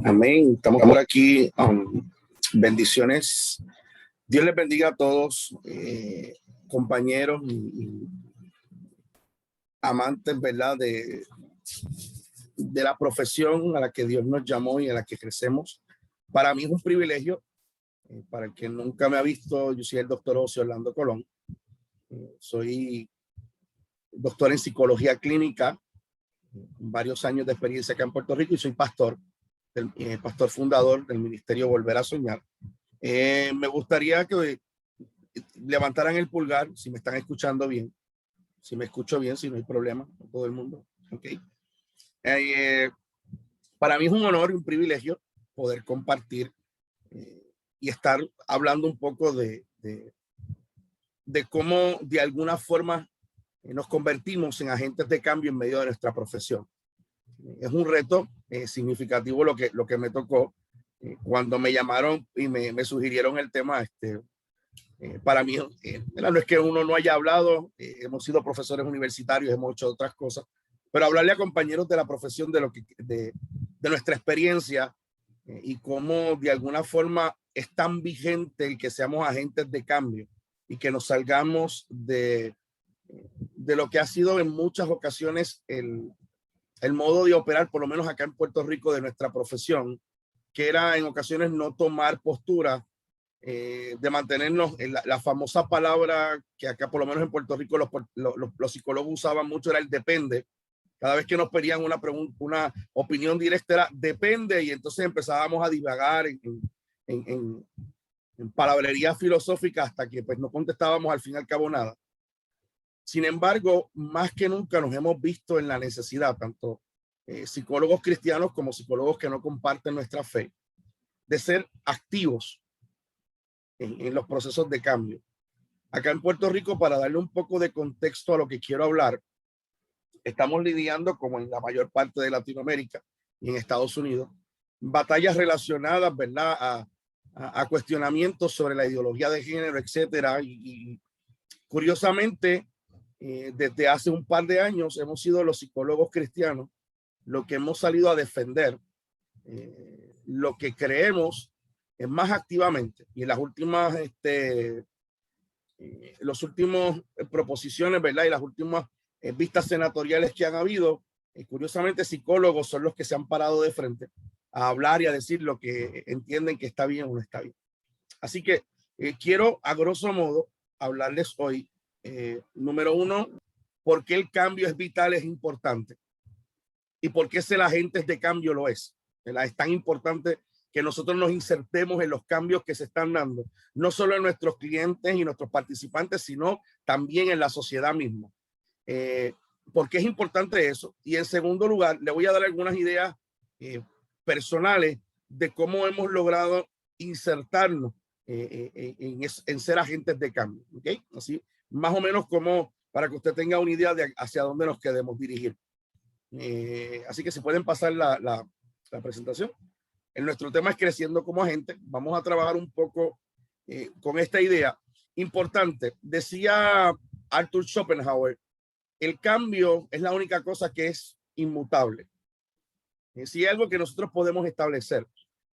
Amén. Estamos por aquí. Bendiciones. Dios les bendiga a todos, compañeros y amantes, ¿verdad? De la profesión a la que Dios nos llamó y a la que crecemos. Para mí es un privilegio. Para el que nunca me ha visto, yo soy el doctor José Orlando Colón. Soy doctor en psicología clínica, varios años de experiencia acá en Puerto Rico, y soy pastor, pastor fundador del Ministerio Volver a Soñar. Me gustaría que levantaran el pulgar si me están escuchando bien, si me escucho bien, si no hay problema con todo el mundo. Okay. Para mí es un honor y un privilegio poder compartir y estar hablando un poco de cómo de alguna forma nos convertimos en agentes de cambio en medio de nuestra profesión. Es un reto significativo lo que me tocó cuando me llamaron y me sugirieron el tema. Para mí, no es que uno no haya hablado, hemos sido profesores universitarios, hemos hecho otras cosas, pero hablarle a compañeros de la profesión de nuestra experiencia y cómo de alguna forma es tan vigente el que seamos agentes de cambio y que nos salgamos de lo que ha sido en muchas ocasiones el modo de operar, por lo menos acá en Puerto Rico, de nuestra profesión, que era en ocasiones no tomar postura, de mantenernos en la famosa palabra que acá, por lo menos en Puerto Rico, los psicólogos usaban mucho, era el depende. Cada vez que nos pedían una pregunta, una opinión directa, era depende, y entonces empezábamos a divagar en palabrería filosófica hasta que pues no contestábamos al fin y al cabo nada. Sin embargo, más que nunca nos hemos visto en la necesidad, tanto psicólogos cristianos como psicólogos que no comparten nuestra fe, de ser activos en los procesos de cambio. Acá en Puerto Rico, para darle un poco de contexto a lo que quiero hablar, estamos lidiando, como en la mayor parte de Latinoamérica y en Estados Unidos, batallas relacionadas, ¿verdad?, a cuestionamientos sobre la ideología de género, etcétera. Y curiosamente, desde hace un par de años hemos sido los psicólogos cristianos los que hemos salido a defender lo que creemos más activamente. Y en las últimas, los últimos proposiciones, ¿verdad?, y las últimas vistas senatoriales que han habido, curiosamente psicólogos son los que se han parado de frente a hablar y a decir lo que entienden que está bien o no está bien. Así que quiero a grosso modo hablarles hoy, número uno, por qué el cambio es vital, es importante, y por qué ser agentes de cambio lo es. Es tan importante que nosotros nos insertemos en los cambios que se están dando, no solo en nuestros clientes y nuestros participantes, sino también en la sociedad misma. ¿Por qué es importante eso? Y en segundo lugar, le voy a dar algunas ideas personales de cómo hemos logrado insertarnos en ser agentes de cambio. ¿Okay? Así, más o menos como para que usted tenga una idea de hacia dónde nos queremos dirigir. Así que si pueden pasar la presentación. Nuestro tema es creciendo como agente. Vamos a trabajar un poco con esta idea importante. Decía Arthur Schopenhauer, el cambio es la única cosa que es inmutable. Si hay algo que nosotros podemos establecer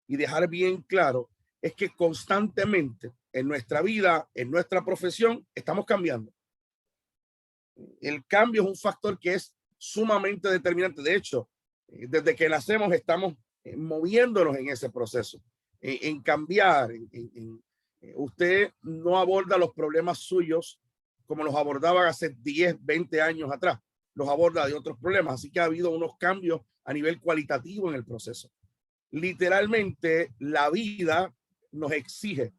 y dejar bien claro, es que constantemente en nuestra vida, en nuestra profesión, estamos cambiando. El cambio es un factor que es sumamente determinante. De hecho, desde que nacemos estamos moviéndonos en ese proceso, en cambiar. Usted no aborda los problemas suyos como los abordaban hace 10, 20 años atrás. Los aborda de otros problemas. Así que ha habido unos cambios a nivel cualitativo en el proceso. Literalmente, la vida nos exige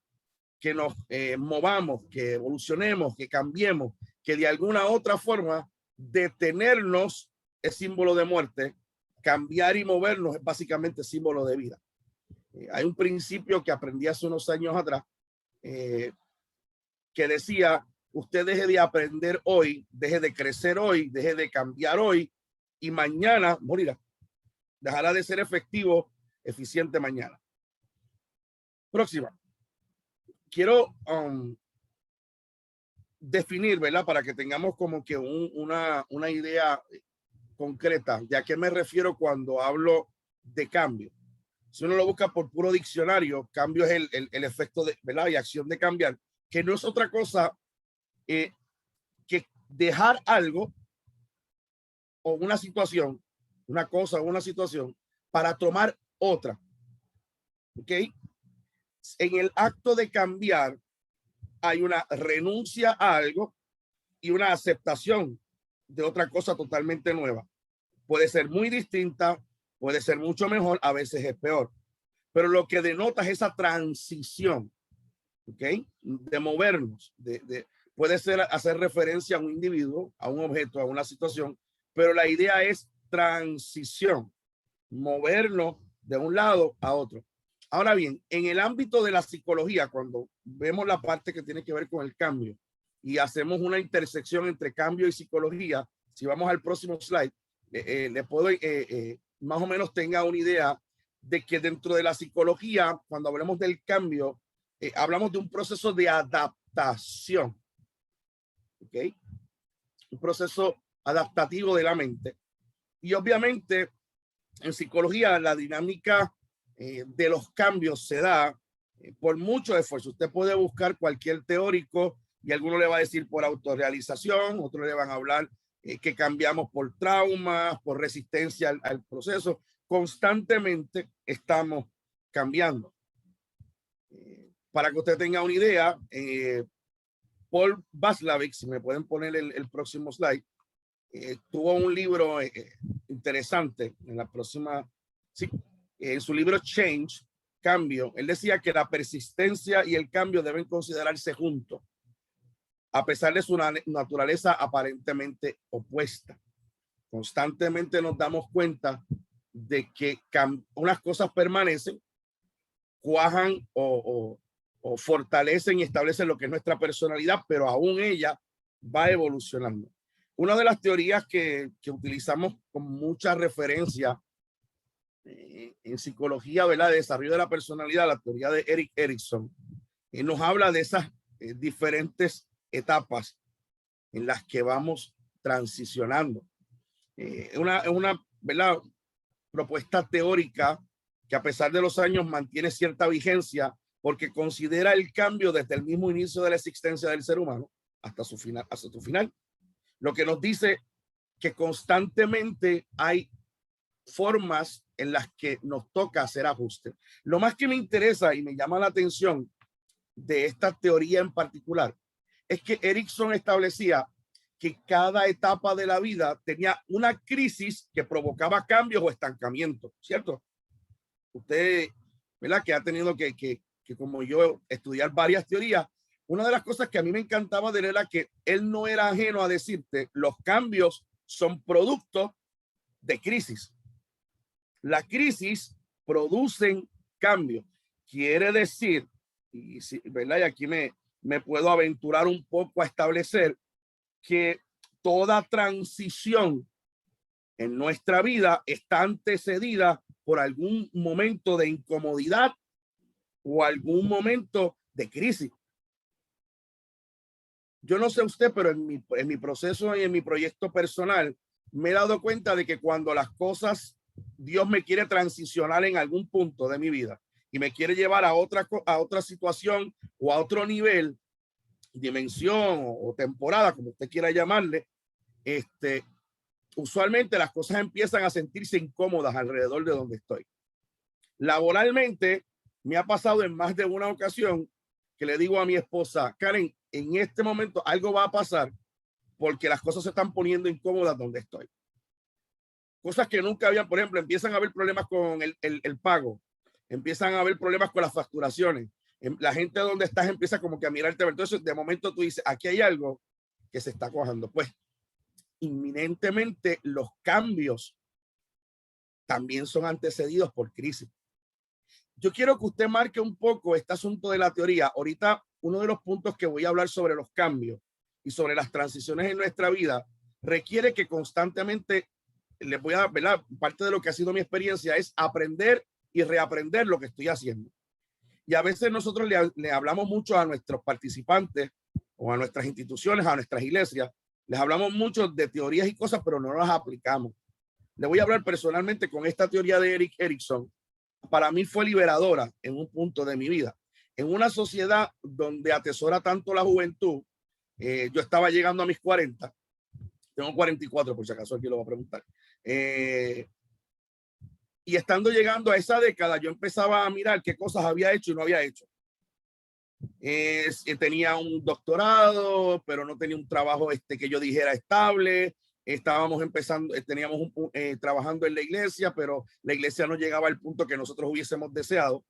que nos movamos, que evolucionemos, que cambiemos, que de alguna otra forma detenernos es símbolo de muerte, cambiar y movernos es básicamente símbolo de vida. Hay un principio que aprendí hace unos años atrás que decía, usted deje de aprender hoy, deje de crecer hoy, deje de cambiar hoy y mañana morirá. Dejará de ser efectivo, eficiente mañana. Próxima. Quiero definir, ¿verdad? Para que tengamos como que una idea concreta. ¿De a qué me refiero cuando hablo de cambio? Si uno lo busca por puro diccionario, cambio es el efecto de, ¿verdad? Y acción de cambiar, que no es otra cosa que dejar algo o una situación, una cosa o una situación, para tomar otra. ¿Ok? En el acto de cambiar hay una renuncia a algo y una aceptación de otra cosa totalmente nueva. Puede ser muy distinta, puede ser mucho mejor, a veces es peor. Pero lo que denota es esa transición, ¿ok? De movernos, puede ser hacer referencia a un individuo, a un objeto, a una situación, pero la idea es transición, movernos de un lado a otro. Ahora bien, en el ámbito de la psicología, cuando vemos la parte que tiene que ver con el cambio y hacemos una intersección entre cambio y psicología, si vamos al próximo slide, le puedo, más o menos tenga una idea de que dentro de la psicología, cuando hablamos del cambio, hablamos de un proceso de adaptación, ¿ok? Un proceso adaptativo de la mente. Y obviamente, en psicología, la dinámica de los cambios se da por mucho esfuerzo. Usted puede buscar cualquier teórico y alguno le va a decir por autorrealización, otros le van a hablar que cambiamos por traumas, por resistencia al proceso. Constantemente estamos cambiando. Para que usted tenga una idea, Paul Václavic, si me pueden poner el próximo slide, tuvo un libro interesante en la próxima, sí, en su libro Change, Cambio. Él decía que la persistencia y el cambio deben considerarse juntos, a pesar de su naturaleza aparentemente opuesta. Constantemente nos damos cuenta de que unas cosas permanecen, cuajan o fortalecen y establecen lo que es nuestra personalidad, pero aún ella va evolucionando. Una de las teorías que utilizamos con mucha referencia en psicología, ¿verdad?, de desarrollo de la personalidad, la teoría de Erik Erikson, nos habla de esas diferentes etapas en las que vamos transicionando. Una ¿verdad?, propuesta teórica que a pesar de los años mantiene cierta vigencia porque considera el cambio desde el mismo inicio de la existencia del ser humano hasta su final, lo que nos dice que constantemente hay formas en las que nos toca hacer ajustes. Lo más que me interesa y me llama la atención de esta teoría en particular es que Erikson establecía que cada etapa de la vida tenía una crisis que provocaba cambios o estancamiento, ¿cierto? Usted, ¿verdad?, que ha tenido que como yo estudiar varias teorías, una de las cosas que a mí me encantaba de él era que él no era ajeno a decirte los cambios son producto de crisis. La crisis producen cambios. Quiere decir, y ¿verdad?, y aquí me puedo aventurar un poco a establecer que toda transición en nuestra vida está antecedida por algún momento de incomodidad o algún momento de crisis. Yo no sé usted, pero en mi proceso y en mi proyecto personal me he dado cuenta de que cuando las cosas, Dios me quiere transicionar en algún punto de mi vida y me quiere llevar a otra situación o a otro nivel, dimensión o temporada, como usted quiera llamarle, usualmente las cosas empiezan a sentirse incómodas alrededor de donde estoy. Laboralmente, me ha pasado en más de una ocasión que le digo a mi esposa, Karen, en este momento algo va a pasar porque las cosas se están poniendo incómodas donde estoy. Cosas que nunca habían, por ejemplo, empiezan a haber problemas con el pago, empiezan a haber problemas con las facturaciones. La gente donde estás empieza como que a mirarte. Entonces, de momento tú dices, aquí hay algo que se está cojando. Pues, inminentemente los cambios también son antecedidos por crisis. Yo quiero que usted marque un poco este asunto de la teoría. Ahorita, uno de los puntos que voy a hablar sobre los cambios y sobre las transiciones en nuestra vida requiere que constantemente les voy a ver, parte de lo que ha sido mi experiencia es aprender y reaprender lo que estoy haciendo. Y a veces nosotros le hablamos mucho a nuestros participantes o a nuestras instituciones, a nuestras iglesias, les hablamos mucho de teorías y cosas, pero no las aplicamos. Le voy a hablar personalmente con esta teoría de Erik Erikson para mí fue liberadora en un punto de mi vida. En una sociedad donde atesora tanto la juventud, yo estaba llegando a mis 40, tengo 44 por si acaso aquí lo voy a preguntar. Y estando llegando a esa década, yo empezaba a mirar qué cosas había hecho y no había hecho. Tenía un doctorado, pero no tenía un trabajo que yo dijera estable. Estábamos empezando, teníamos trabajando en la iglesia, pero la iglesia no llegaba al punto que nosotros hubiésemos deseado.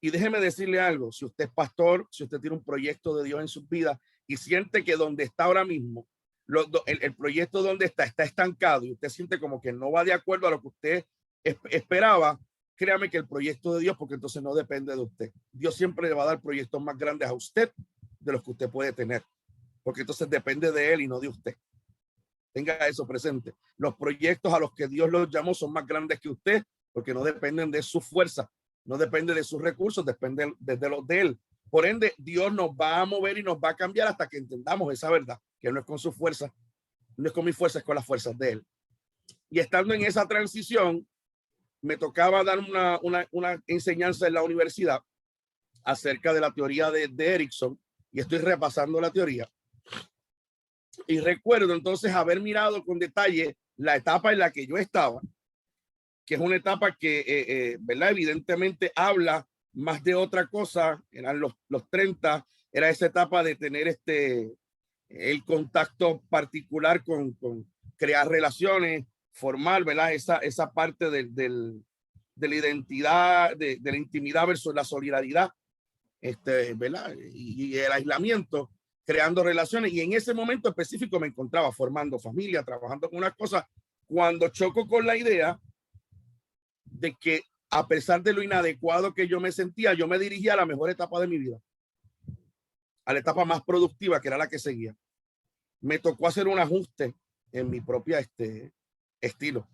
Y déjeme decirle algo, si usted es pastor, si usted tiene un proyecto de Dios en su vida y siente que donde está ahora mismo, el proyecto donde está estancado y usted siente como que no va de acuerdo a lo que usted esperaba, créame que el proyecto de Dios, porque entonces no depende de usted. Dios siempre le va a dar proyectos más grandes a usted de los que usted puede tener, porque entonces depende de él y no de usted. Tenga eso presente. Los proyectos a los que Dios los llamó son más grandes que usted, porque no dependen de su fuerza, no depende de sus recursos, depende de los de él. Por ende, Dios nos va a mover y nos va a cambiar hasta que entendamos esa verdad, que no es con su fuerza, no es con mi fuerza, es con las fuerzas de él. Y estando en esa transición, me tocaba dar una enseñanza en la universidad acerca de la teoría de Erickson, y estoy repasando la teoría. Y recuerdo entonces haber mirado con detalle la etapa en la que yo estaba, que es una etapa que, ¿verdad? Evidentemente habla más de otra cosa. Eran los 30, era esa etapa de tener el contacto particular con crear relaciones, formar, ¿verdad? Esa parte de la identidad, de la intimidad versus la solidaridad, ¿verdad? Y el aislamiento, creando relaciones. Y en ese momento específico me encontraba formando familia, trabajando con unas cosas, cuando choco con la idea de que a pesar de lo inadecuado que yo me sentía, yo me dirigía a la mejor etapa de mi vida, a la etapa más productiva, que era la que seguía. Me tocó hacer un ajuste en mi propia estilo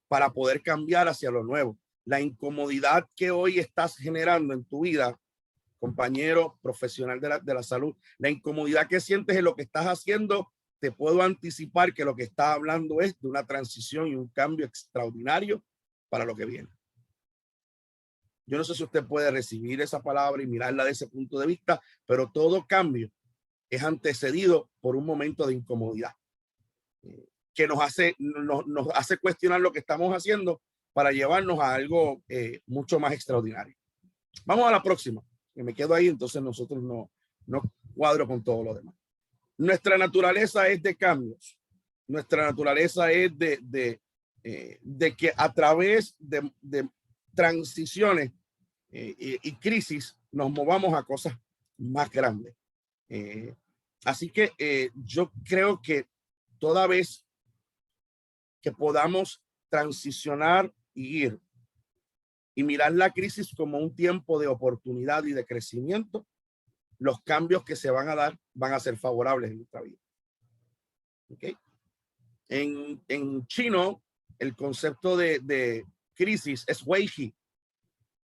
para poder cambiar hacia lo nuevo. La incomodidad que hoy estás generando en tu vida, compañero profesional de la salud, la incomodidad que sientes en lo que estás haciendo, te puedo anticipar que lo que está hablando es de una transición y un cambio extraordinario para lo que viene. Yo no sé si usted puede recibir esa palabra y mirarla de ese punto de vista, pero todo cambio es antecedido por un momento de incomodidad que nos hace cuestionar lo que estamos haciendo para llevarnos a algo mucho más extraordinario. Vamos a la próxima, que me quedo ahí, entonces nosotros no cuadro con todo lo demás. Nuestra naturaleza es de cambios. Nuestra naturaleza es de que a través de transiciones y crisis nos movamos a cosas más grandes. Así que yo creo que toda vez que podamos transicionar y ir y mirar la crisis como un tiempo de oportunidad y de crecimiento, los cambios que se van a dar van a ser favorables en nuestra vida. ¿Okay? En chino, el concepto de crisis es weiji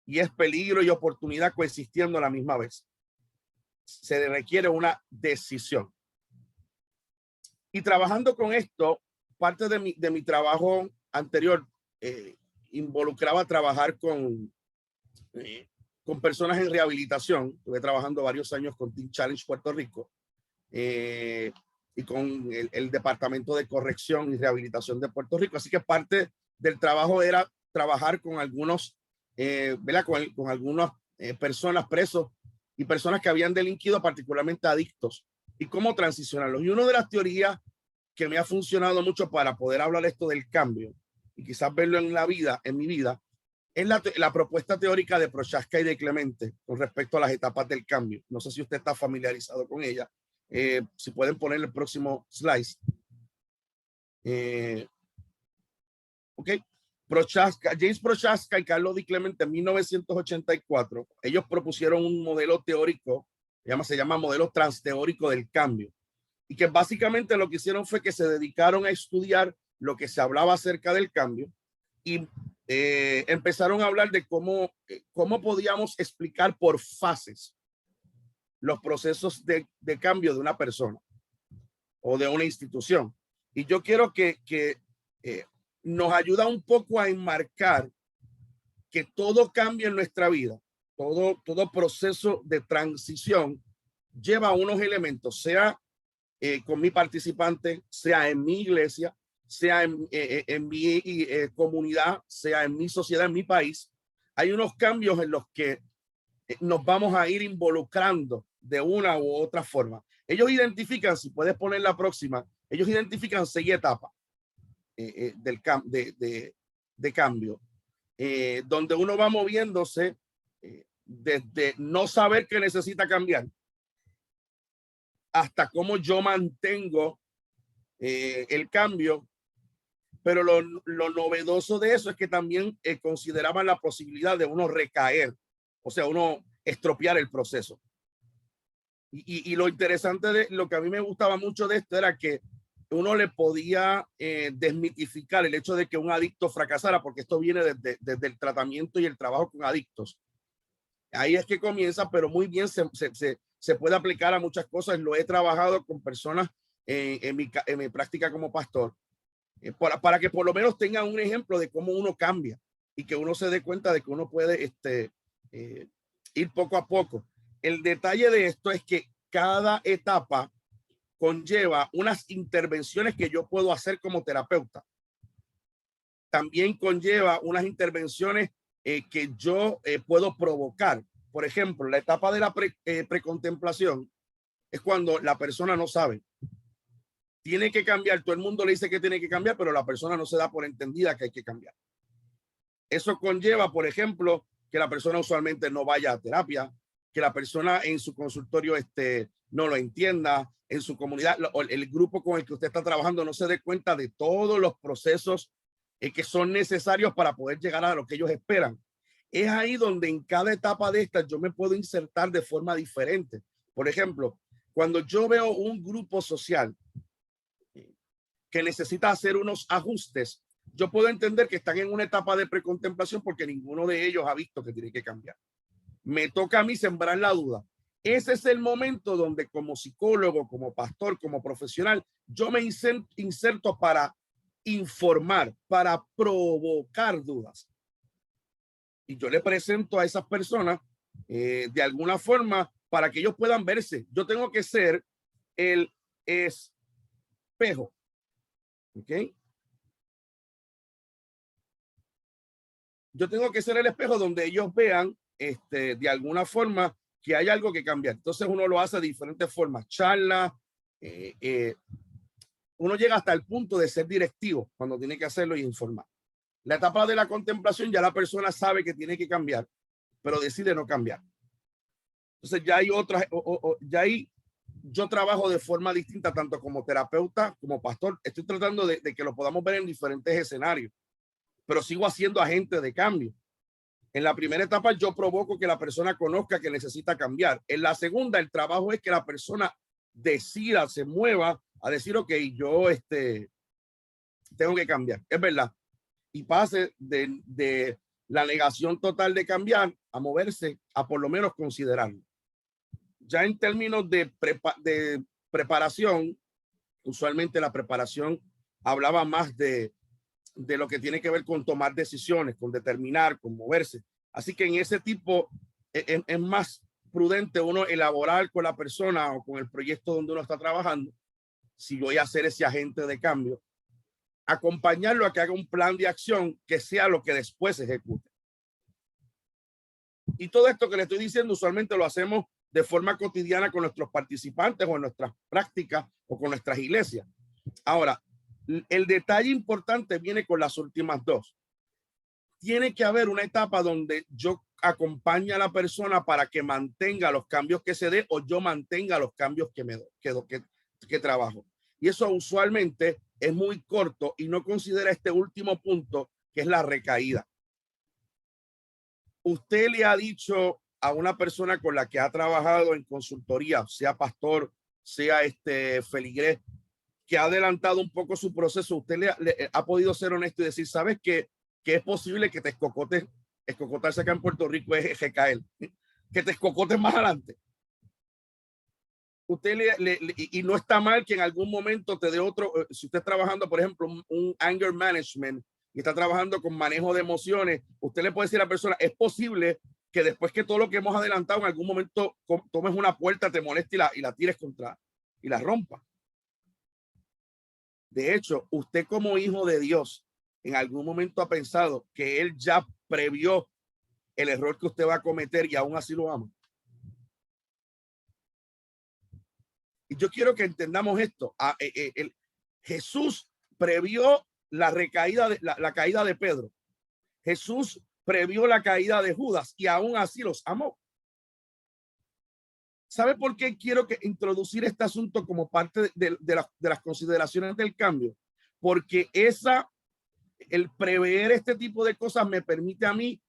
y es peligro y oportunidad coexistiendo a la misma vez. Se requiere una decisión. Y trabajando con esto, parte de mi trabajo anterior involucraba trabajar con personas en rehabilitación. Estuve trabajando varios años con Teen Challenge Puerto Rico y con el Departamento de Corrección y Rehabilitación de Puerto Rico. Así que parte del trabajo era trabajar con algunos, ¿verdad? Con algunas personas presos y personas que habían delinquido, particularmente adictos, y cómo transicionarlos. Y una de las teorías que me ha funcionado mucho para poder hablar esto del cambio y quizás verlo en la vida, en mi vida, es la propuesta teórica de Prochaska y de Clemente con respecto a las etapas del cambio. No sé si usted está familiarizado con ella. Si pueden poner el próximo slide. Ok. James Prochaska y Carlos Di Clemente en 1984, ellos propusieron un modelo teórico, se llama modelo transteórico del cambio, y que básicamente lo que hicieron fue que se dedicaron a estudiar lo que se hablaba acerca del cambio y empezaron a hablar de cómo podíamos explicar por fases los procesos de cambio de una persona o de una institución. Y yo quiero que nos ayuda un poco a enmarcar que todo cambio en nuestra vida, todo proceso de transición lleva unos elementos, sea con mi participante, sea en mi iglesia, sea en mi comunidad, sea en mi sociedad, en mi país. Hay unos cambios en los que nos vamos a ir involucrando de una u otra forma. Ellos identifican, si puedes poner la próxima, ellos identifican 6 etapas de cambio, donde uno va moviéndose desde no saber que necesita cambiar hasta cómo yo mantengo el cambio. Pero lo novedoso de eso es que también consideraban la posibilidad de uno recaer, o sea, uno estropear el proceso. Y lo interesante de lo que a mí me gustaba mucho de esto era que uno le podía desmitificar el hecho de que un adicto fracasara, porque esto viene desde el tratamiento y el trabajo con adictos. Ahí es que comienza, pero muy bien se puede aplicar a muchas cosas. Lo he trabajado con personas en mi práctica como pastor, para que por lo menos tengan un ejemplo de cómo uno cambia y que uno se dé cuenta de que uno puede ir poco a poco. El detalle de esto es que cada etapa conlleva unas intervenciones que yo puedo hacer como terapeuta. También conlleva unas intervenciones que yo puedo provocar. Por ejemplo, la etapa de la precontemplación es cuando la persona no sabe. Tiene que cambiar, todo el mundo le dice que tiene que cambiar, pero la persona no se da por entendida que hay que cambiar. Eso conlleva, por ejemplo, que la persona usualmente no vaya a terapia, que la persona en su consultorio no lo entienda, en su comunidad, el grupo con el que usted está trabajando no se dé cuenta de todos los procesos que son necesarios para poder llegar a lo que ellos esperan. Es ahí donde en cada etapa de estas yo me puedo insertar de forma diferente. Por ejemplo, cuando yo veo un grupo social que necesita hacer unos ajustes, yo puedo entender que están en una etapa de precontemplación porque ninguno de ellos ha visto que tiene que cambiar. Me toca a mí sembrar la duda. Ese es el momento donde como psicólogo, como pastor, como profesional, yo me inserto para informar, para provocar dudas. Y yo le presento a esas personas de alguna forma para que ellos puedan verse. Yo tengo que ser el espejo. ¿Ok? Yo tengo que ser el espejo donde ellos vean de alguna forma que hay algo que cambiar. Entonces uno lo hace de diferentes formas, charla, uno llega hasta el punto de ser directivo cuando tiene que hacerlo y informar. La etapa de la contemplación ya la persona sabe que tiene que cambiar, pero decide no cambiar. Entonces ya hay otras, ya hay, yo trabajo de forma distinta tanto como terapeuta como pastor. Estoy tratando de que lo podamos ver en diferentes escenarios, pero sigo haciendo agente de cambio. En la primera etapa yo provoco que la persona conozca que necesita cambiar. En la segunda el trabajo es que la persona decida, se mueva a decir, ok, yo tengo que cambiar, es verdad. Y pase de la negación total de cambiar a moverse, a por lo menos considerarlo. Ya en términos de preparación, usualmente la preparación hablaba más de lo que tiene que ver con tomar decisiones, con determinar, con moverse. Así que en ese tipo es más prudente uno elaborar con la persona o con el proyecto donde uno está trabajando, si voy a hacer ese agente de cambio, acompañarlo a que haga un plan de acción que sea lo que después se ejecute. Y todo esto que le estoy diciendo usualmente lo hacemos de forma cotidiana con nuestros participantes o en nuestras prácticas o con nuestras iglesias. Ahora, el detalle importante viene con las últimas dos. Tiene que haber una etapa donde yo acompañe a la persona para que mantenga los cambios que se dé o yo mantenga los cambios que trabajo. Y eso usualmente es muy corto y no considera este último punto, que es la recaída. Usted le ha dicho a una persona con la que ha trabajado en consultoría, sea pastor, sea feligrés, que ha adelantado un poco su proceso, usted le ha podido ser honesto y decir, ¿sabes qué? Que es posible que te escocotarse acá en Puerto Rico es recaer, que te escocotes más adelante. Usted y no está mal que en algún momento te dé otro, si usted está trabajando, por ejemplo, un anger management y está trabajando con manejo de emociones, usted le puede decir a la persona, es posible que después que todo lo que hemos adelantado, en algún momento tomes una puerta, te moleste y la tires contra y la rompa. De hecho, usted como hijo de Dios, en algún momento ha pensado que él ya previó el error que usted va a cometer y aún así lo ama. Y yo quiero que entendamos esto. Jesús previó la recaída, la caída de Pedro. Jesús previó la caída de Judas y aún así los amó. ¿Sabe por qué quiero introducir este asunto como parte de las consideraciones del cambio? Porque el prever este tipo de cosas me permite a mí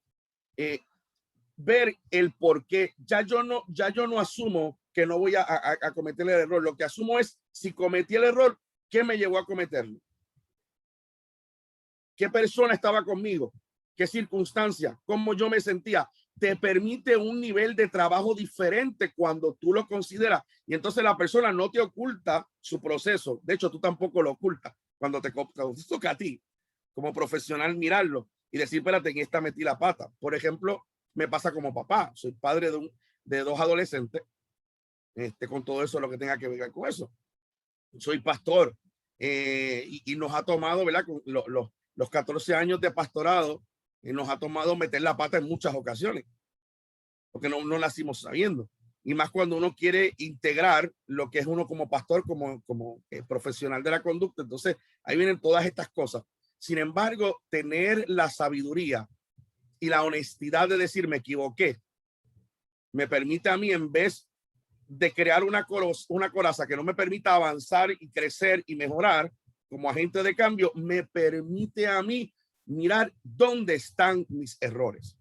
ver el por qué. Ya yo no asumo que no voy a cometer el error. Lo que asumo es, si cometí el error, ¿qué me llevó a cometerlo? ¿Qué persona estaba conmigo? ¿Qué circunstancia? ¿Cómo yo me sentía? Te permite un nivel de trabajo diferente cuando tú lo consideras. Y entonces la persona no te oculta su proceso. De hecho, tú tampoco lo ocultas cuando te toca a ti como profesional mirarlo y decir, espérate, en esta metí la pata. Por ejemplo, me pasa como papá. Soy padre de dos adolescentes, con todo eso, lo que tenga que ver con eso. Soy pastor y nos ha tomado, ¿verdad? Con los 14 años de pastorado, nos ha tomado meter la pata en muchas ocasiones, porque no nacimos sabiendo. Y más cuando uno quiere integrar lo que es uno como pastor, como profesional de la conducta. Entonces, ahí vienen todas estas cosas. Sin embargo, tener la sabiduría y la honestidad de decir, me equivoqué, me permite a mí, en vez de crear una coraza que no me permita avanzar y crecer y mejorar como agente de cambio, me permite a mí mirar dónde están mis errores.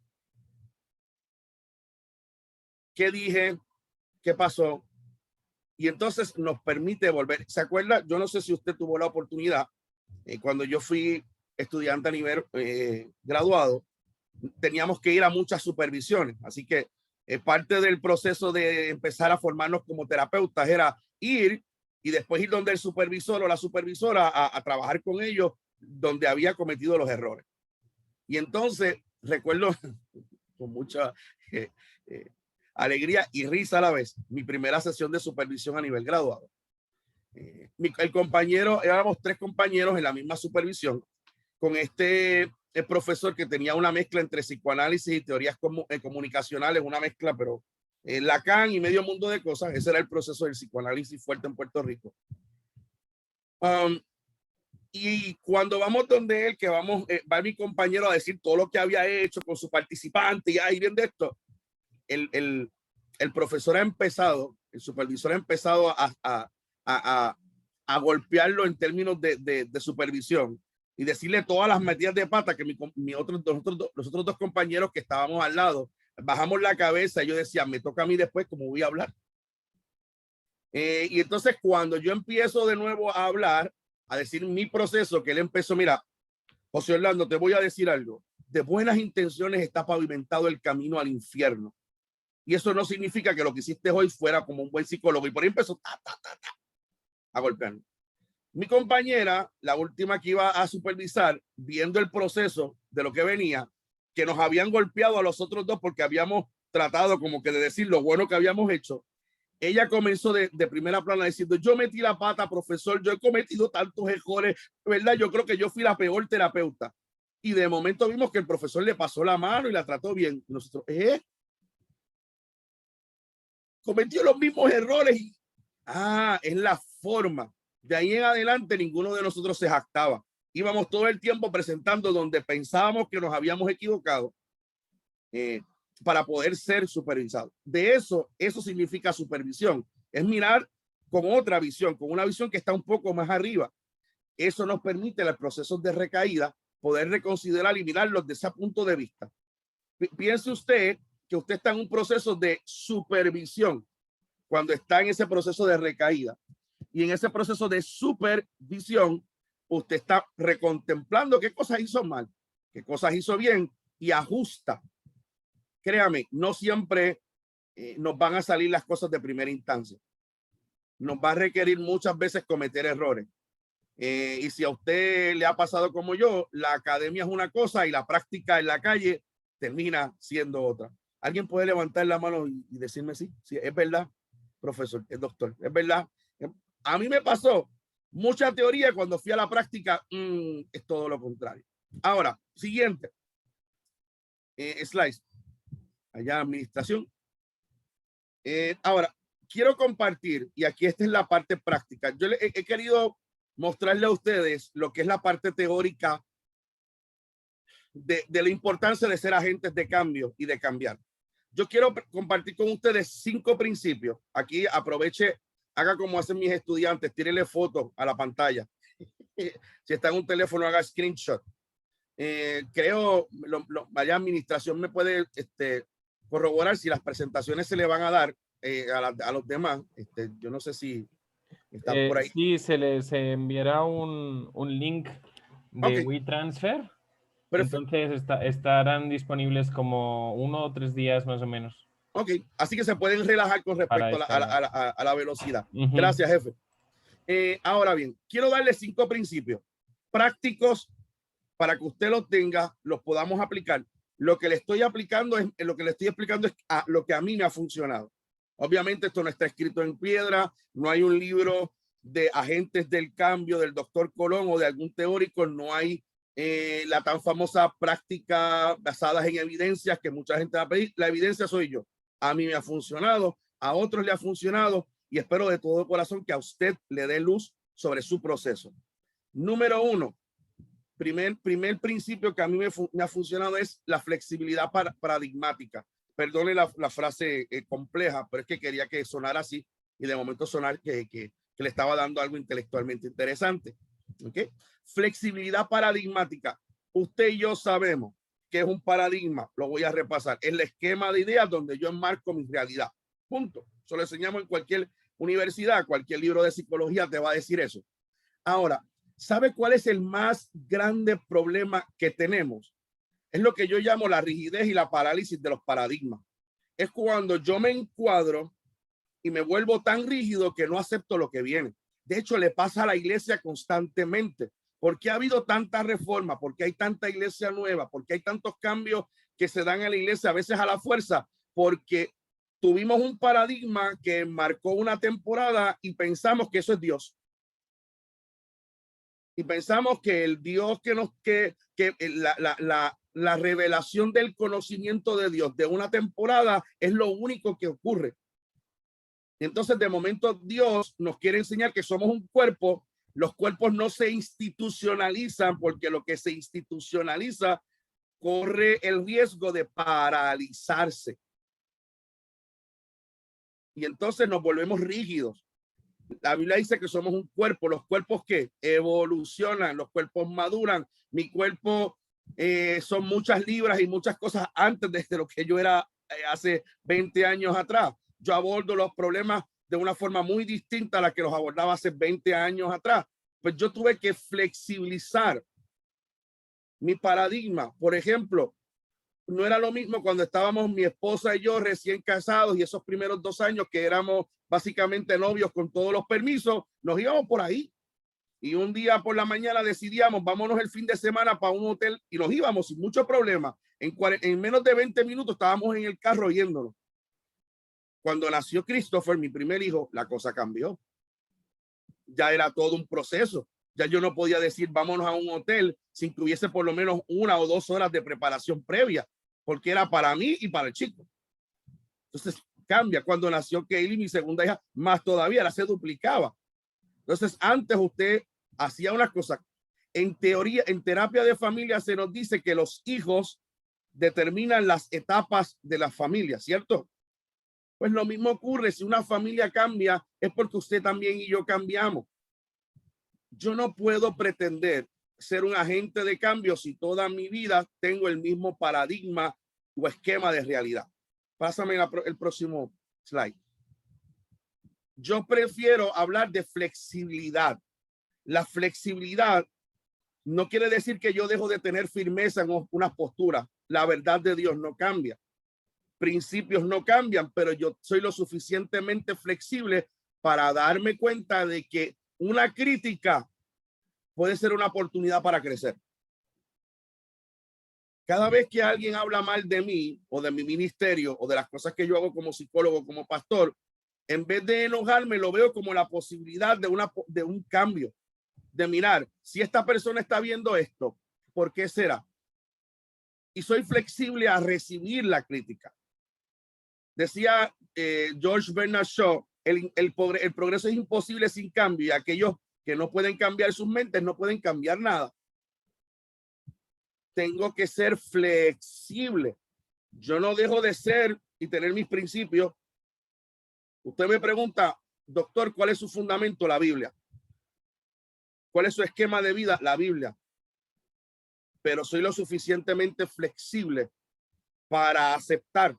¿Qué dije? ¿Qué pasó? Y entonces nos permite volver. ¿Se acuerda? Yo no sé si usted tuvo la oportunidad, cuando yo fui estudiante a nivel graduado, teníamos que ir a muchas supervisiones. Así que parte del proceso de empezar a formarnos como terapeutas era ir y después ir donde el supervisor o la supervisora a trabajar con ellos donde había cometido los errores. Y entonces recuerdo con mucha alegría y risa a la vez mi primera sesión de supervisión a nivel graduado. El compañero, éramos 3 compañeros en la misma supervisión, con el profesor que tenía una mezcla entre psicoanálisis y teorías comunicacionales, una mezcla, pero Lacan y medio mundo de cosas. Ese era el proceso del psicoanálisis fuerte en Puerto Rico. Y cuando vamos donde él, que va mi compañero a decir todo lo que había hecho con su participante y ahí bien de esto, el profesor ha empezado, el supervisor ha empezado a golpearlo en términos de supervisión y decirle todas las metidas de pata que los otros 2 compañeros que estábamos al lado bajamos la cabeza y yo decía, me toca a mí después cómo voy a hablar. Y entonces cuando yo empiezo de nuevo a hablar, a decir mi proceso, que él empezó, mira, José Orlando, te voy a decir algo, de buenas intenciones está pavimentado el camino al infierno. Y eso no significa que lo que hiciste hoy fuera como un buen psicólogo. Y por ahí empezó a golpearme. Mi compañera, la última que iba a supervisar, viendo el proceso de lo que venía, que nos habían golpeado a los otros 2 porque habíamos tratado como que de decir lo bueno que habíamos hecho, ella comenzó de primera plana diciendo, yo metí la pata, profesor, yo he cometido tantos errores, ¿verdad? Yo creo que yo fui la peor terapeuta. Y de momento vimos que el profesor le pasó la mano y la trató bien. Y nosotros, cometió los mismos errores. Es la forma. De ahí en adelante ninguno de nosotros se jactaba. Íbamos todo el tiempo presentando donde pensábamos que nos habíamos equivocado para poder ser supervisados. De eso significa supervisión. Es mirar con otra visión, con una visión que está un poco más arriba. Eso nos permite en los procesos de recaída poder reconsiderar y mirarlos desde ese punto de vista. Piense usted que usted está en un proceso de supervisión cuando está en ese proceso de recaída. Y en ese proceso de supervisión, usted está recontemplando qué cosas hizo mal, qué cosas hizo bien y ajusta. Créame, no siempre nos van a salir las cosas de primera instancia. Nos va a requerir muchas veces cometer errores. Y si a usted le ha pasado como yo, la academia es una cosa y la práctica en la calle termina siendo otra. ¿Alguien puede levantar la mano y decirme sí? Sí, es verdad, profesor, es doctor, es verdad. A mí me pasó mucha teoría cuando fui a la práctica, es todo lo contrario. Ahora, siguiente. Slides. Allá administración. Ahora, quiero compartir, y aquí esta es la parte práctica. Yo he querido mostrarle a ustedes lo que es la parte teórica de la importancia de ser agentes de cambio y de cambiar. Yo quiero compartir con ustedes 5 principios. Aquí aproveche, haga como hacen mis estudiantes, tírele fotos a la pantalla. Si está en un teléfono, haga screenshot. Creo, vaya administración me puede corroborar si las presentaciones se le van a dar a los demás. Yo no sé si están por ahí. Sí, se enviará un link de WeTransfer. Perfecto. Entonces estarán disponibles como 1 o 3 días más o menos. Ok, así que se pueden relajar con respecto a la velocidad. Gracias, jefe. Ahora bien, quiero darle 5 principios prácticos para que usted los tenga, los podamos aplicar. Lo que le estoy explicando es lo que a mí me ha funcionado. Obviamente esto no está escrito en piedra, no hay un libro de agentes del cambio del doctor Colón o de algún teórico, no hay la tan famosa práctica basada en evidencias que mucha gente va a pedir. La evidencia soy yo. A mí me ha funcionado, a otros le ha funcionado y espero de todo corazón que a usted le dé luz sobre su proceso. Número 1, primer principio que a mí me ha funcionado es la flexibilidad paradigmática. Perdone la frase compleja, pero es que quería que sonara así y de momento sonar que le estaba dando algo intelectualmente interesante. ¿Okay? Flexibilidad paradigmática. Usted y yo sabemos que es un paradigma, lo voy a repasar, es el esquema de ideas donde yo enmarco mi realidad. Punto. Eso lo enseñamos en cualquier universidad, cualquier libro de psicología te va a decir eso. Ahora, ¿sabe cuál es el más grande problema que tenemos? Es lo que yo llamo la rigidez y la parálisis de los paradigmas. Es cuando yo me encuadro y me vuelvo tan rígido que no acepto lo que viene. De hecho, le pasa a la iglesia constantemente. ¿Por qué ha habido tanta reforma? ¿Por qué hay tanta iglesia nueva? ¿Por qué hay tantos cambios que se dan a la iglesia a veces a la fuerza? Porque tuvimos un paradigma que marcó una temporada y pensamos que eso es Dios. Y pensamos que el Dios la revelación del conocimiento de Dios de una temporada es lo único que ocurre. Entonces, de momento, Dios nos quiere enseñar que somos un cuerpo. Los cuerpos no se institucionalizan porque lo que se institucionaliza corre el riesgo de paralizarse. Y entonces nos volvemos rígidos. La Biblia dice que somos un cuerpo. Los cuerpos que evolucionan, los cuerpos maduran. Mi cuerpo son muchas libras y muchas cosas antes de lo que yo era hace 20 años atrás. Yo abordo los problemas de una forma muy distinta a la que los abordaba hace 20 años atrás. Pues yo tuve que flexibilizar mi paradigma. Por ejemplo, no era lo mismo cuando estábamos mi esposa y yo recién casados y esos primeros 2 años que éramos básicamente novios con todos los permisos, nos íbamos por ahí. Y un día por la mañana decidíamos, vámonos el fin de semana para un hotel y nos íbamos sin mucho problema. En menos de 20 minutos estábamos en el carro yéndonos. Cuando nació Christopher, mi primer hijo, la cosa cambió. Ya era todo un proceso. Ya yo no podía decir vámonos a un hotel sin que hubiese por lo menos 1 o 2 horas de preparación previa, porque era para mí y para el chico. Entonces cambia. Cuando nació Kaylee, mi segunda hija, más todavía, la se duplicaba. Entonces antes usted hacía unas cosas. En teoría, en terapia de familia se nos dice que los hijos determinan las etapas de la familia, ¿cierto? Pues lo mismo ocurre si una familia cambia, es porque usted también y yo cambiamos. Yo no puedo pretender ser un agente de cambio si toda mi vida tengo el mismo paradigma o esquema de realidad. Pásame el próximo slide. Yo prefiero hablar de flexibilidad. La flexibilidad no quiere decir que yo dejo de tener firmeza en unas posturas. La verdad de Dios no cambia. Principios no cambian, pero yo soy lo suficientemente flexible para darme cuenta de que una crítica puede ser una oportunidad para crecer. Cada vez que alguien habla mal de mí o de mi ministerio o de las cosas que yo hago como psicólogo, como pastor, en vez de enojarme, lo veo como la posibilidad de un cambio, de mirar, si esta persona está viendo esto, ¿por qué será? Y soy flexible a recibir la crítica. Decía George Bernard Shaw, el progreso es imposible sin cambio, y aquellos que no pueden cambiar sus mentes no pueden cambiar nada. Tengo que ser flexible. Yo no dejo de ser y tener mis principios. Usted me pregunta, doctor, ¿cuál es su fundamento? La Biblia. ¿Cuál es su esquema de vida? La Biblia. Pero soy lo suficientemente flexible para aceptar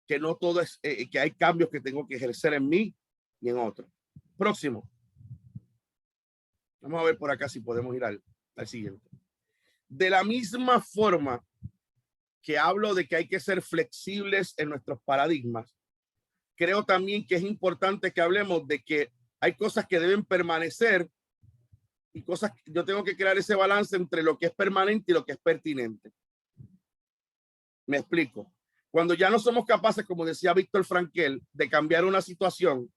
que no todo es, que hay cambios que tengo que ejercer en mí y en otros. Próximo. Vamos a ver por acá si podemos ir al siguiente. De la misma forma que hablo de que hay que ser flexibles en nuestros paradigmas, creo también que es importante que hablemos de que hay cosas que deben permanecer y cosas que yo tengo que crear ese balance entre lo que es permanente y lo que es pertinente. Me explico. Cuando ya no somos capaces, como decía Víctor Frankel, de cambiar una situación,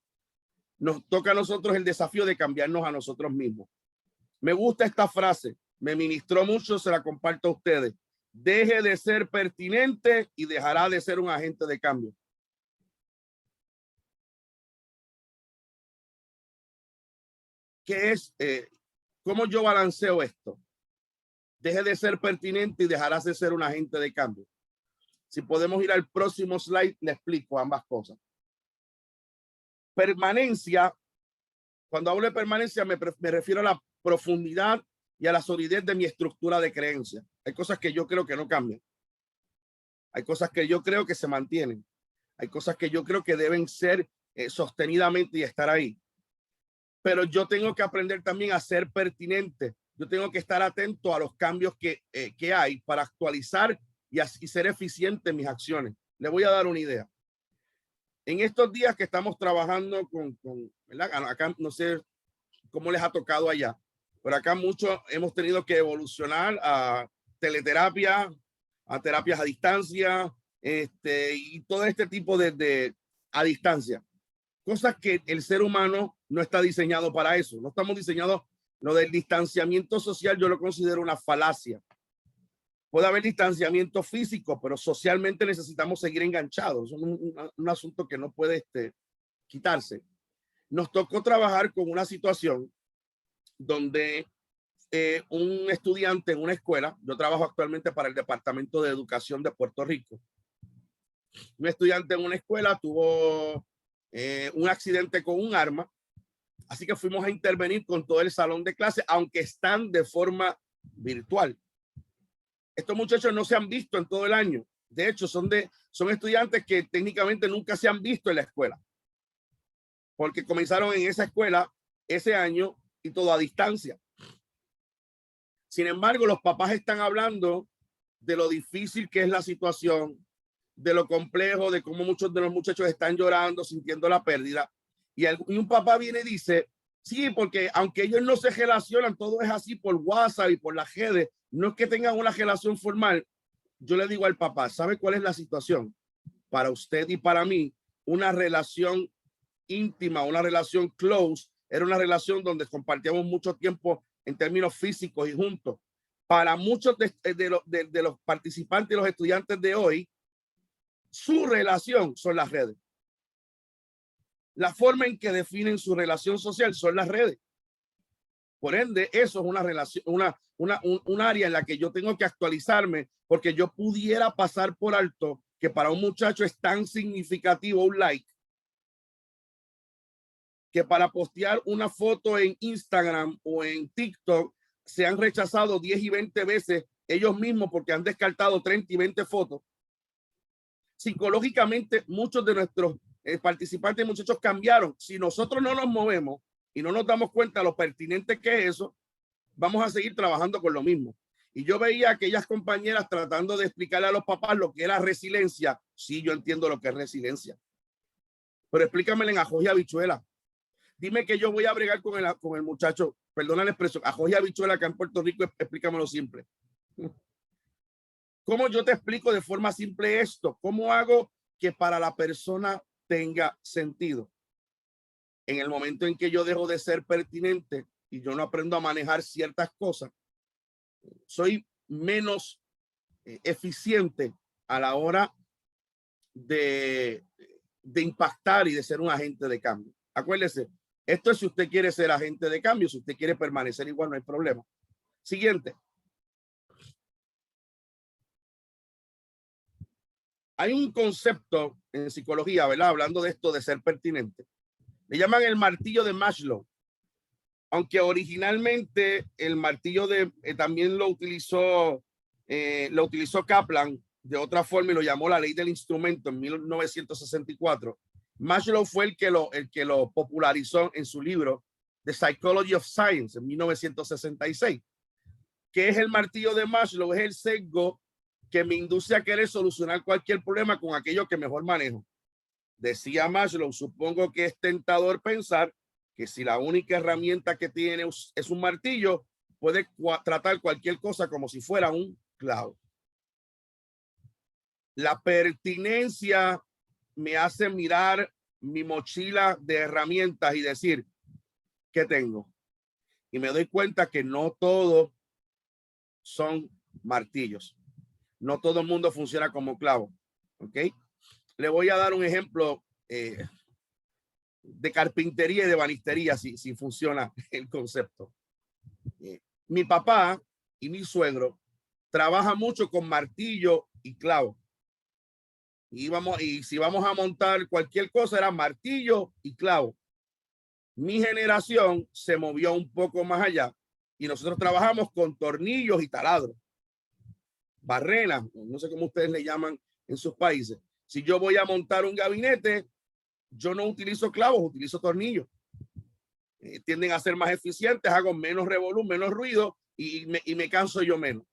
nos toca a nosotros el desafío de cambiarnos a nosotros mismos. Me gusta esta frase, me ministró mucho, se la comparto a ustedes. Deje de ser pertinente y dejará de ser un agente de cambio. ¿Qué es? ¿Cómo yo balanceo esto? Deje de ser pertinente y dejarás de ser un agente de cambio. Si podemos ir al próximo slide, le explico ambas cosas. Permanencia, cuando hablo de permanencia me refiero a la profundidad y a la solidez de mi estructura de creencia. Hay cosas que yo creo que no cambian. Hay cosas que yo creo que se mantienen. Hay cosas que yo creo que deben ser sostenidamente y estar ahí. Pero yo tengo que aprender también a ser pertinente. Yo tengo que estar atento a los cambios que hay para actualizar y así ser eficiente en mis acciones. Le voy a dar una idea. En estos días que estamos trabajando ¿verdad? Acá no sé cómo les ha tocado allá, pero acá muchos hemos tenido que evolucionar a teleterapia, a terapias a distancia, y todo este tipo de a distancia. Cosas que el ser humano no está diseñado para eso. No estamos diseñados. Lo del distanciamiento social yo lo considero una falacia. Puede haber distanciamiento físico, pero socialmente necesitamos seguir enganchados. Es un asunto que no puede quitarse. Nos tocó trabajar con una situación donde un estudiante en una escuela, yo trabajo actualmente para el Departamento de Educación de Puerto Rico, un estudiante en una escuela tuvo un accidente con un arma, así que fuimos a intervenir con todo el salón de clase, aunque están de forma virtual. Estos muchachos no se han visto en todo el año. De hecho, son estudiantes que técnicamente nunca se han visto en la escuela, porque comenzaron en esa escuela ese año y todo a distancia. Sin embargo, los papás están hablando de lo difícil que es la situación, de lo complejo, de cómo muchos de los muchachos están llorando, sintiendo la pérdida. Y un papá viene y dice, sí, porque aunque ellos no se relacionan, todo es así por WhatsApp y por las redes, no es que tengan una relación formal. Yo le digo al papá, ¿sabe cuál es la situación? Para usted y para mí, una relación íntima, una relación close, era una relación donde compartíamos mucho tiempo en términos físicos y juntos. Para muchos de los participantes y los estudiantes de hoy, su relación son las redes. La forma en que definen su relación social son las redes. Por ende, eso es una relación, un área en la que yo tengo que actualizarme, porque yo pudiera pasar por alto que para un muchacho es tan significativo un like, que para postear una foto en Instagram o en TikTok se han rechazado 10 y 20 veces ellos mismos porque han descartado 30 y 20 fotos. Psicológicamente, muchos de nuestros participantes y muchachos cambiaron. Si nosotros no nos movemos y no nos damos cuenta de lo pertinente que es eso, vamos a seguir trabajando con lo mismo. Y yo veía a aquellas compañeras tratando de explicarle a los papás lo que era resiliencia. Sí, yo entiendo lo que es resiliencia, pero explícamelo en ajo y habichuela. Dime que yo voy a bregar con el muchacho, perdona la expresión, ajo y habichuela acá en Puerto Rico, explícamelo simple. ¿Cómo yo te explico de forma simple esto? ¿Cómo hago que para la persona tenga sentido? En el momento en que yo dejo de ser pertinente y yo no aprendo a manejar ciertas cosas, soy menos eficiente a la hora de impactar y de ser un agente de cambio. Acuérdese, esto es si usted quiere ser agente de cambio, si usted quiere permanecer igual, no hay problema. Siguiente. Hay un concepto en psicología, ¿verdad? Hablando de esto de ser pertinente. Le llaman el martillo de Maslow. Aunque originalmente el martillo también lo utilizó Kaplan de otra forma y lo llamó la ley del instrumento en 1964. Maslow fue el que lo popularizó en su libro The Psychology of Science en 1966. ¿Qué es el martillo de Maslow? Es el sesgo que me induce a querer solucionar cualquier problema con aquello que mejor manejo. Decía Maslow, supongo que es tentador pensar que si la única herramienta que tiene es un martillo, puede tratar cualquier cosa como si fuera un clavo. La pertinencia me hace mirar mi mochila de herramientas y decir, ¿qué tengo? Y me doy cuenta que no todo son martillos. No todo el mundo funciona como clavo. ¿Ok? Le voy a dar un ejemplo de carpintería y de banistería si funciona el concepto. Mi papá y mi suegro trabajan mucho con martillo y clavo. Y si vamos a montar cualquier cosa, era martillo y clavo. Mi generación se movió un poco más allá y nosotros trabajamos con tornillos y taladros. Barrenas, no sé cómo ustedes le llaman en sus países. Si yo voy a montar un gabinete, yo no utilizo clavos, utilizo tornillos. Tienden a ser más eficientes, hago menos revolú, menos ruido y me canso yo menos.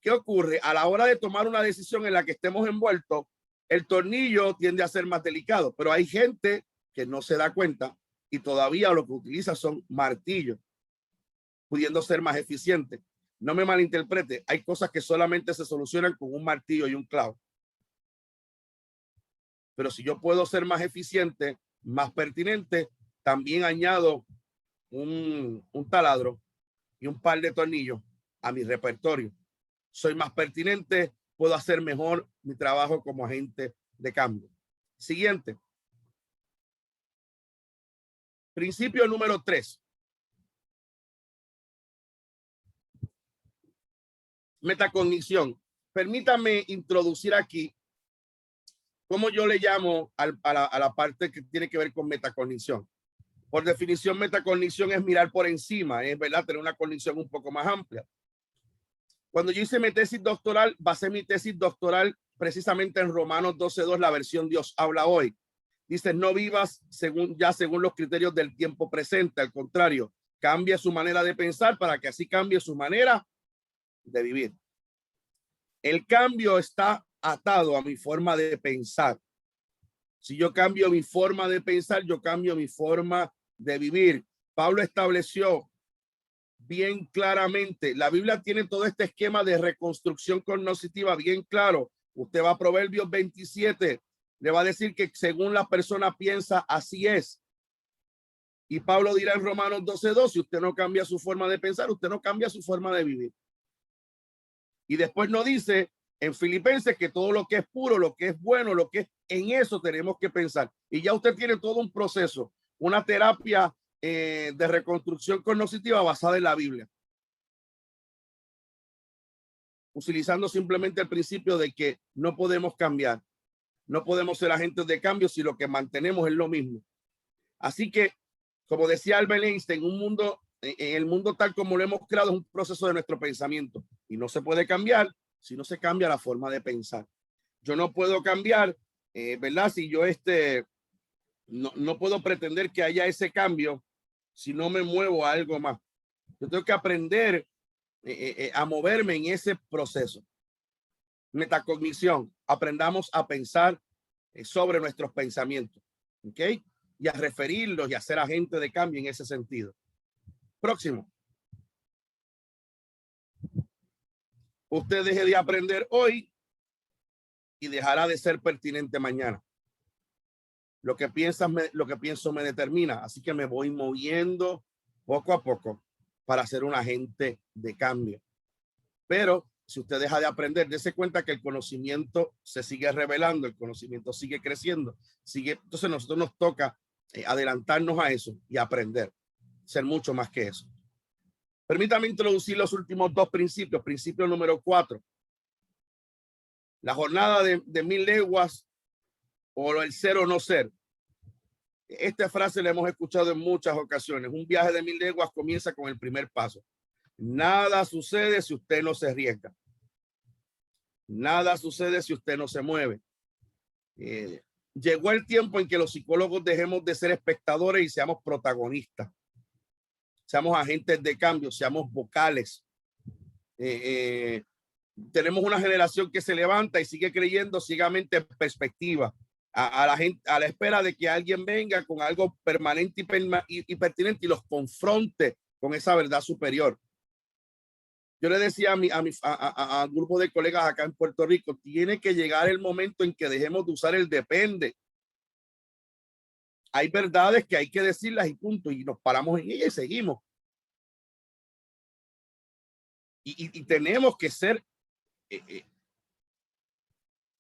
¿Qué ocurre? A la hora de tomar una decisión en la que estemos envueltos, el tornillo tiende a ser más delicado, pero hay gente que no se da cuenta y todavía lo que utiliza son martillos, pudiendo ser más eficientes. No me malinterprete, hay cosas que solamente se solucionan con un martillo y un clavo. Pero si yo puedo ser más eficiente, más pertinente, también añado un taladro y un par de tornillos a mi repertorio. Soy más pertinente, puedo hacer mejor mi trabajo como agente de cambio. Siguiente. Principio número 3. Metacognición. Permítame introducir aquí cómo yo le llamo a la parte que tiene que ver con metacognición. Por definición, metacognición es mirar por encima, es verdad, tener una cognición un poco más amplia. Cuando yo hice mi tesis doctoral, basé mi tesis doctoral precisamente en Romanos 12:2, la versión Dios habla hoy. Dice, no vivas según los criterios del tiempo presente, al contrario, cambia su manera de pensar para que así cambie su manera de vivir. El cambio está atado a mi forma de pensar. Si yo cambio mi forma de pensar, yo cambio mi forma de vivir. Pablo estableció bien claramente, la Biblia tiene todo este esquema de reconstrucción cognitiva bien claro. Usted va a Proverbios 27, le va a decir que según la persona piensa, así es. Y Pablo dirá en Romanos 12:2, si usted no cambia su forma de pensar, usted no cambia su forma de vivir. Y después nos dice en Filipenses que todo lo que es puro, lo que es bueno, lo que es, en eso tenemos que pensar. Y ya usted tiene todo un proceso, una terapia de reconstrucción cognitiva basada en la Biblia, utilizando simplemente el principio de que no podemos cambiar, no podemos ser agentes de cambio si lo que mantenemos es lo mismo. Así que, como decía Albert Einstein, en el mundo tal como lo hemos creado es un proceso de nuestro pensamiento y no se puede cambiar si no se cambia la forma de pensar. Yo no puedo cambiar, ¿verdad? Si yo no puedo pretender que haya ese cambio si no me muevo a algo más. Yo tengo que aprender a moverme en ese proceso. Metacognición. Aprendamos a pensar sobre nuestros pensamientos. ¿Ok? y a referirlos y a ser agente de cambio en ese sentido. Próximo. Usted deje de aprender hoy y dejará de ser pertinente mañana. Lo que pienso me determina, así que me voy moviendo poco a poco para ser un agente de cambio. Pero si usted deja de aprender, dése cuenta que el conocimiento se sigue revelando, el conocimiento sigue creciendo, entonces a nosotros nos toca adelantarnos a eso y aprender, ser mucho más que eso. Permítame introducir los últimos dos principios. Principio número 4. La jornada de 1000 leguas o el ser o no ser. Esta frase la hemos escuchado en muchas ocasiones. Un viaje de 1000 leguas comienza con el primer paso. Nada sucede si usted no se arriesga. Nada sucede si usted no se mueve. Llegó el tiempo en que los psicólogos dejemos de ser espectadores y seamos protagonistas. Seamos agentes de cambio, seamos vocales. Tenemos una generación que se levanta y sigue creyendo ciegamente en perspectiva, a la gente, a la espera de que alguien venga con algo permanente y pertinente y los confronte con esa verdad superior. Yo le decía a un grupo de colegas acá en Puerto Rico, tiene que llegar el momento en que dejemos de usar el depende. Hay verdades que hay que decirlas y punto, y nos paramos en ellas y seguimos. Y tenemos que ser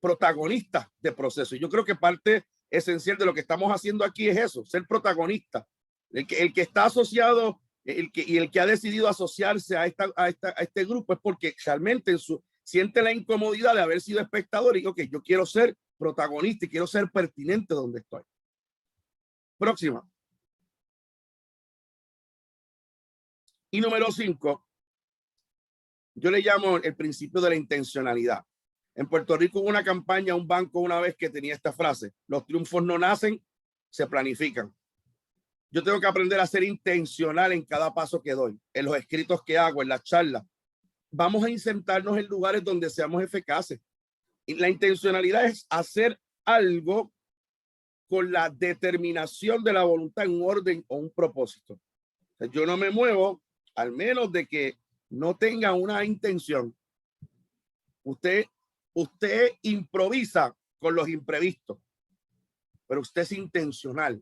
protagonistas de proceso. Y yo creo que parte esencial de lo que estamos haciendo aquí es eso, ser protagonista. El que está asociado, el que ha decidido asociarse a este grupo es porque realmente siente la incomodidad de haber sido espectador y ok, yo quiero ser protagonista y quiero ser pertinente donde estoy. Próxima. Y número 5, yo le llamo el principio de la intencionalidad. En Puerto Rico hubo una campaña, un banco una vez que tenía esta frase: los triunfos no nacen, se planifican. Yo tengo que aprender a ser intencional en cada paso que doy, en los escritos que hago, en las charlas. Vamos a insertarnos en lugares donde seamos eficaces. Y la intencionalidad es hacer algo con la determinación de la voluntad en un orden o un propósito. Yo no me muevo al menos de que no tenga una intención. Usted improvisa con los imprevistos, pero usted es intencional.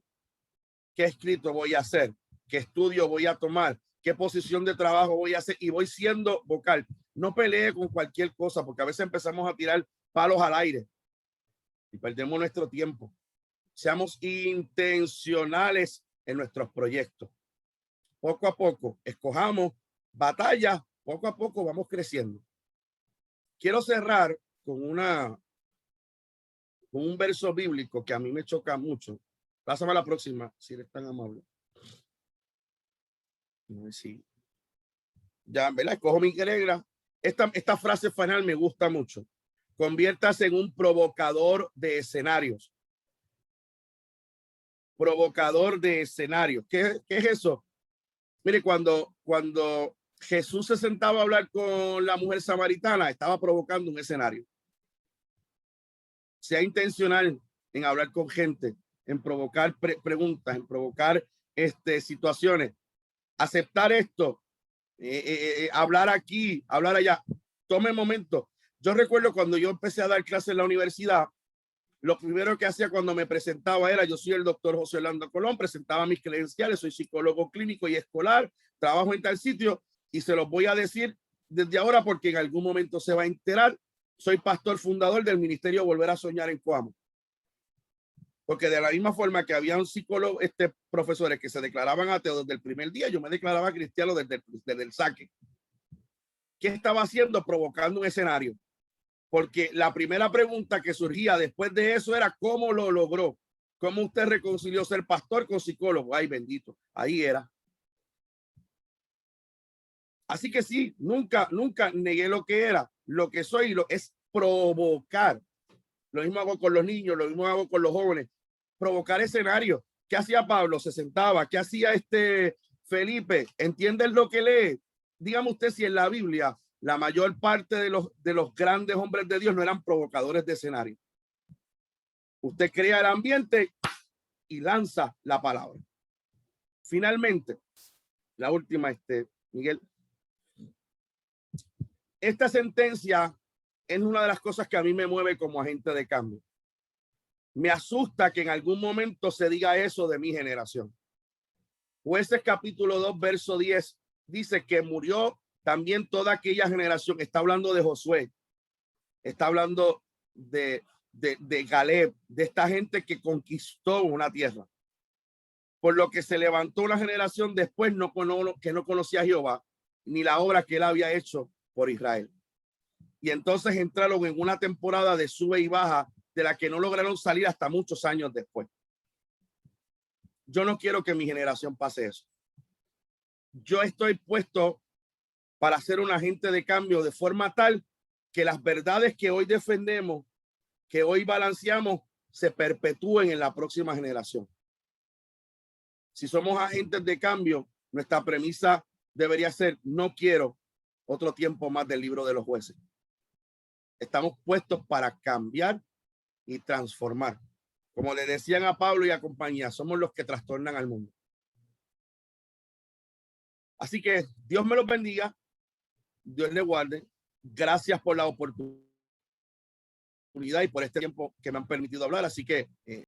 ¿Qué escrito voy a hacer? ¿Qué estudio voy a tomar? ¿Qué posición de trabajo voy a hacer? Y voy siendo vocal. No pelee con cualquier cosa, porque a veces empezamos a tirar palos al aire y perdemos nuestro tiempo. Seamos intencionales en nuestros proyectos. Poco a poco, escojamos batallas, poco a poco vamos creciendo. Quiero cerrar con un verso bíblico que a mí me choca mucho. Pásame a la próxima, si eres tan amable. Sí. Ya, ¿verdad? Escojo mi regla. Esta frase final me gusta mucho. Conviértase en un provocador de escenarios. Provocador de escenarios. ¿Qué es eso? Mire, cuando Jesús se sentaba a hablar con la mujer samaritana, estaba provocando un escenario. Sea intencional en hablar con gente, en provocar preguntas, en provocar situaciones. Aceptar esto, hablar aquí, hablar allá. Tome momento. Yo recuerdo cuando yo empecé a dar clases en la universidad, lo primero que hacía cuando me presentaba era: yo soy el doctor José Orlando Colón, presentaba mis credenciales, soy psicólogo clínico y escolar, trabajo en tal sitio, y se los voy a decir desde ahora porque en algún momento se va a enterar. Soy pastor fundador del Ministerio Volver a Soñar en Coamo. Porque de la misma forma que había un psicólogo, profesores que se declaraban ateos desde el primer día, yo me declaraba cristiano desde el saque. ¿Qué estaba haciendo? Provocando un escenario. Porque la primera pregunta que surgía después de eso era: ¿cómo lo logró? ¿Cómo usted reconcilió ser pastor con psicólogo? Ay, bendito. Ahí era. Así que sí, nunca negué lo que era. Lo que soy es provocar. Lo mismo hago con los niños, lo mismo hago con los jóvenes. Provocar escenarios. ¿Qué hacía Pablo? Se sentaba. ¿Qué hacía Felipe? ¿Entienden lo que lee? Dígame usted si en la Biblia la mayor parte de los grandes hombres de Dios no eran provocadores de escenario. Usted crea el ambiente y lanza la palabra. Finalmente, la última, Miguel. Esta sentencia es una de las cosas que a mí me mueve como agente de cambio. Me asusta que en algún momento se diga eso de mi generación. Jueces capítulo 2, verso 10, dice que murió también toda aquella generación. Está hablando de Josué. Está hablando de Caleb, de esta gente que conquistó una tierra. Por lo que se levantó una generación después que no conocía a Jehová, ni la obra que él había hecho por Israel. Y entonces entraron en una temporada de sube y baja de la que no lograron salir hasta muchos años después. Yo no quiero que mi generación pase eso. Yo estoy puesto para ser un agente de cambio de forma tal que las verdades que hoy defendemos, que hoy balanceamos, se perpetúen en la próxima generación. Si somos agentes de cambio, nuestra premisa debería ser: no quiero otro tiempo más del libro de los jueces. Estamos puestos para cambiar y transformar. Como le decían a Pablo y a compañía, somos los que trastornan al mundo. Así que Dios me los bendiga, Dios les guarde. Gracias por la oportunidad y por este tiempo que me han permitido hablar. Así que